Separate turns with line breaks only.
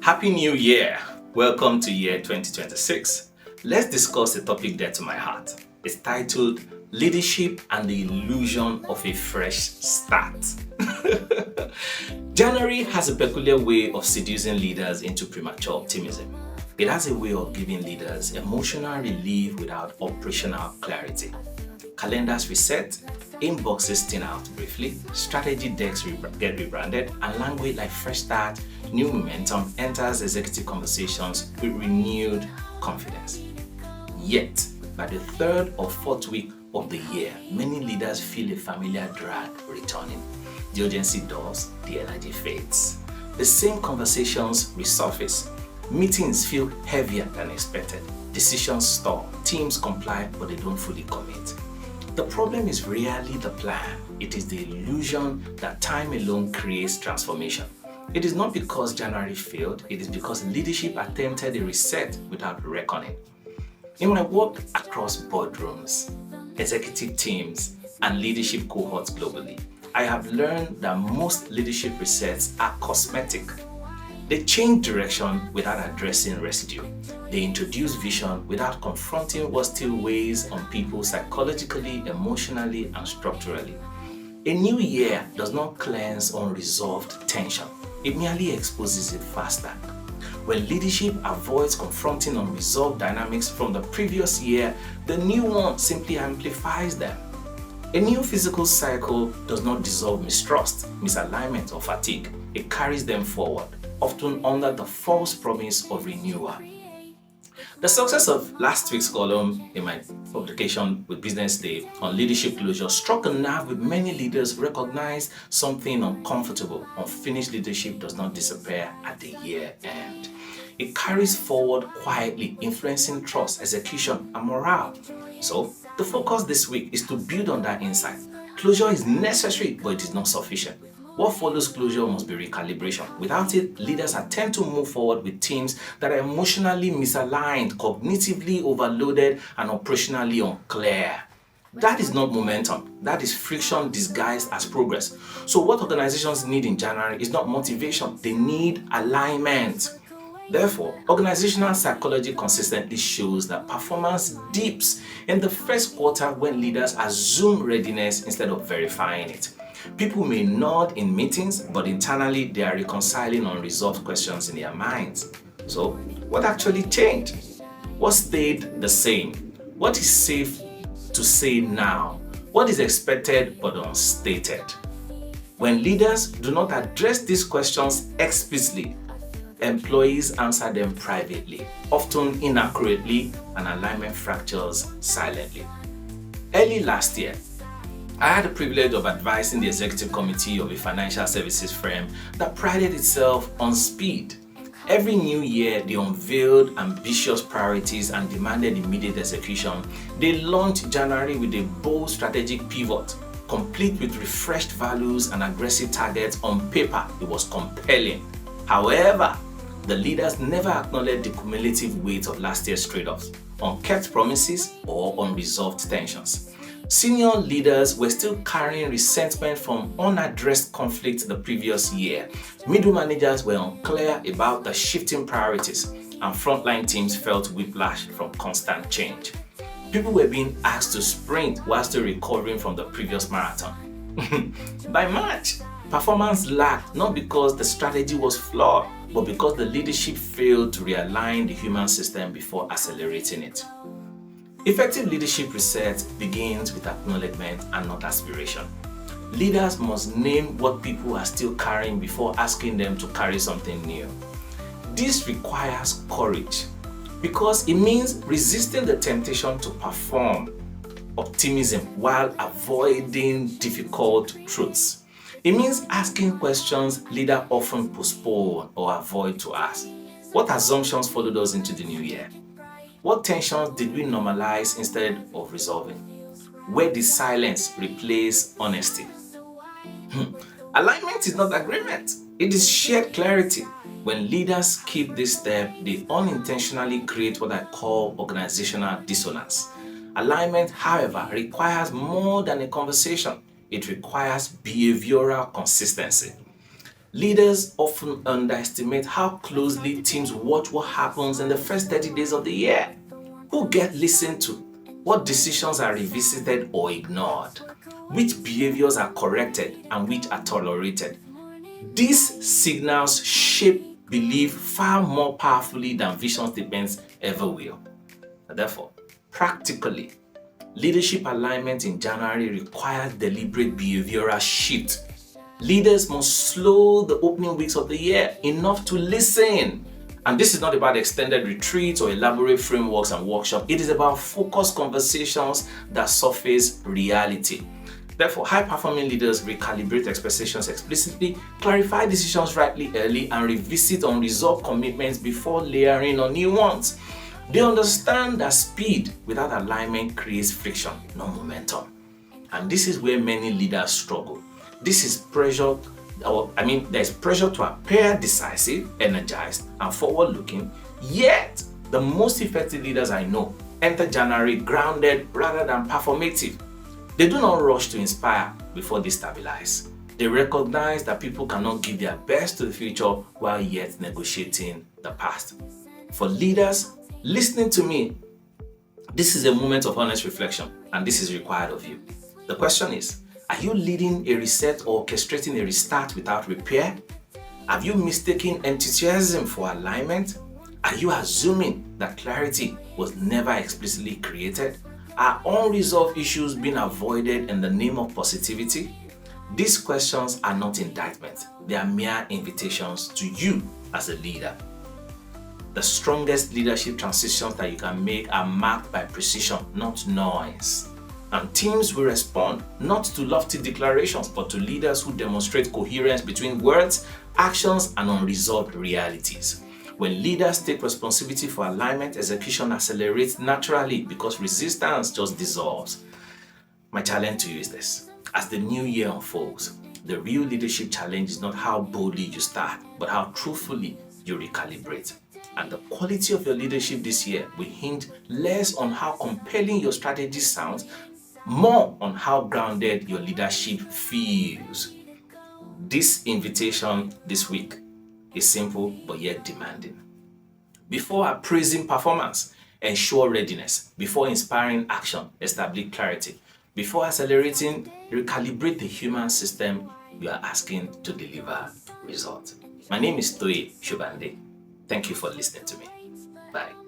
Happy New Year! Welcome to year 2026. Let's discuss a topic dear to my heart. It's titled Leadership and the Illusion of a Fresh Start. January has a peculiar way of seducing leaders into premature optimism. It has a way of giving leaders emotional relief without operational clarity. Calendars reset, inboxes thin out briefly, strategy decks get rebranded, and language like fresh start, new momentum enters executive conversations with renewed confidence. Yet, by the third or fourth week of the year, many leaders feel a familiar drag returning. The urgency dulls, the energy fades. The same conversations resurface. Meetings feel heavier than expected. Decisions stall. Teams comply, but they don't fully commit. The problem is rarely the plan. It is the illusion that time alone creates transformation. It is not because January failed, it is because leadership attempted a reset without reckoning. In my work across boardrooms, executive teams, and leadership cohorts globally, I have learned that most leadership resets are cosmetic. They change direction without addressing residue. They introduce vision without confronting what still weighs on people psychologically, emotionally, and structurally. A new year does not cleanse unresolved tension. It merely exposes it faster. When leadership avoids confronting unresolved dynamics from the previous year, the new one simply amplifies them. A new physical cycle does not dissolve mistrust, misalignment, or fatigue. It carries them forward, often under the false promise of renewal. The success of last week's column in my publication with Business Day on leadership closure struck a nerve with many leaders who recognized something uncomfortable. Unfinished leadership does not disappear at the year end. It carries forward quietly, influencing trust, execution, and morale. So, the focus this week is to build on that insight. Closure is necessary, but it is not sufficient. What follows closure must be recalibration. Without it, leaders attempt to move forward with teams that are emotionally misaligned, cognitively overloaded, and operationally unclear. That is not momentum. That is friction disguised as progress. So what organizations need in January is not motivation. They need alignment. Therefore, organizational psychology consistently shows that performance dips in the first quarter when leaders assume readiness instead of verifying it. People may nod in meetings, but internally they are reconciling unresolved questions in their minds. So, what actually changed? What stayed the same? What is safe to say now? What is expected but unstated? When leaders do not address these questions explicitly, employees answer them privately, often inaccurately, and alignment fractures silently. Early last year, I had the privilege of advising the executive committee of a financial services firm that prided itself on speed. Every new year, they unveiled ambitious priorities and demanded immediate execution. They launched January with a bold strategic pivot, complete with refreshed values and aggressive targets. On paper, it was compelling. However, the leaders never acknowledged the cumulative weight of last year's trade-offs, unkept promises, or unresolved tensions. Senior leaders were still carrying resentment from unaddressed conflicts the previous year. Middle managers were unclear about the shifting priorities, and frontline teams felt whiplash from constant change. People were being asked to sprint while still recovering from the previous marathon. By March, performance lagged not because the strategy was flawed, but because the leadership failed to realign the human system before accelerating it. Effective leadership reset begins with acknowledgement and not aspiration. Leaders must name what people are still carrying before asking them to carry something new. This requires courage because it means resisting the temptation to perform optimism while avoiding difficult truths. It means asking questions leaders often postpone or avoid to ask. What assumptions followed us into the new year? What tensions did we normalize instead of resolving? Where did silence replace honesty? Alignment is not agreement. It is shared clarity. When leaders skip this step, they unintentionally create what I call organizational dissonance. Alignment, however, requires more than a conversation. It requires behavioral consistency. Leaders often underestimate how closely teams watch what happens in the first 30 days of the year. Who get listened to? What decisions are revisited or ignored? Which behaviors are corrected and which are tolerated? These signals shape belief far more powerfully than vision statements ever will. Therefore, practically, leadership alignment in January requires deliberate behavioral shift. Leaders must slow the opening weeks of the year enough to listen. And this is not about extended retreats or elaborate frameworks and workshops. It is about focused conversations that surface reality. Therefore, high-performing leaders recalibrate expectations explicitly, clarify decisions rightly early, and revisit unresolved commitments before layering on new ones. They understand that speed without alignment creates friction, not momentum. And this is where many leaders struggle. There's pressure to appear decisive, energized, and forward-looking. Yet, the most effective leaders I know enter January grounded rather than performative. They do not rush to inspire before they stabilize. They recognize that people cannot give their best to the future while yet negotiating the past. For leaders listening to me, this is a moment of honest reflection, and this is required of you. The question is, are you leading a reset or orchestrating a restart without repair? Have you mistaken enthusiasm for alignment? Are you assuming that clarity was never explicitly created? Are unresolved issues being avoided in the name of positivity? These questions are not indictments. They are mere invitations to you as a leader. The strongest leadership transitions that you can make are marked by precision, not noise. And teams will respond not to lofty declarations, but to leaders who demonstrate coherence between words, actions, and unresolved realities. When leaders take responsibility for alignment, execution accelerates naturally because resistance just dissolves. My challenge to you is this. As the new year unfolds, the real leadership challenge is not how boldly you start, but how truthfully you recalibrate. And the quality of your leadership this year will hinge less on how compelling your strategy sounds, more on how grounded your leadership feels. This invitation this week is simple but yet demanding. Before appraising performance, ensure readiness. Before inspiring action, establish clarity. Before accelerating, recalibrate the human system you are asking to deliver results. My name is Toye Shobande. Thank you for listening to me. Bye.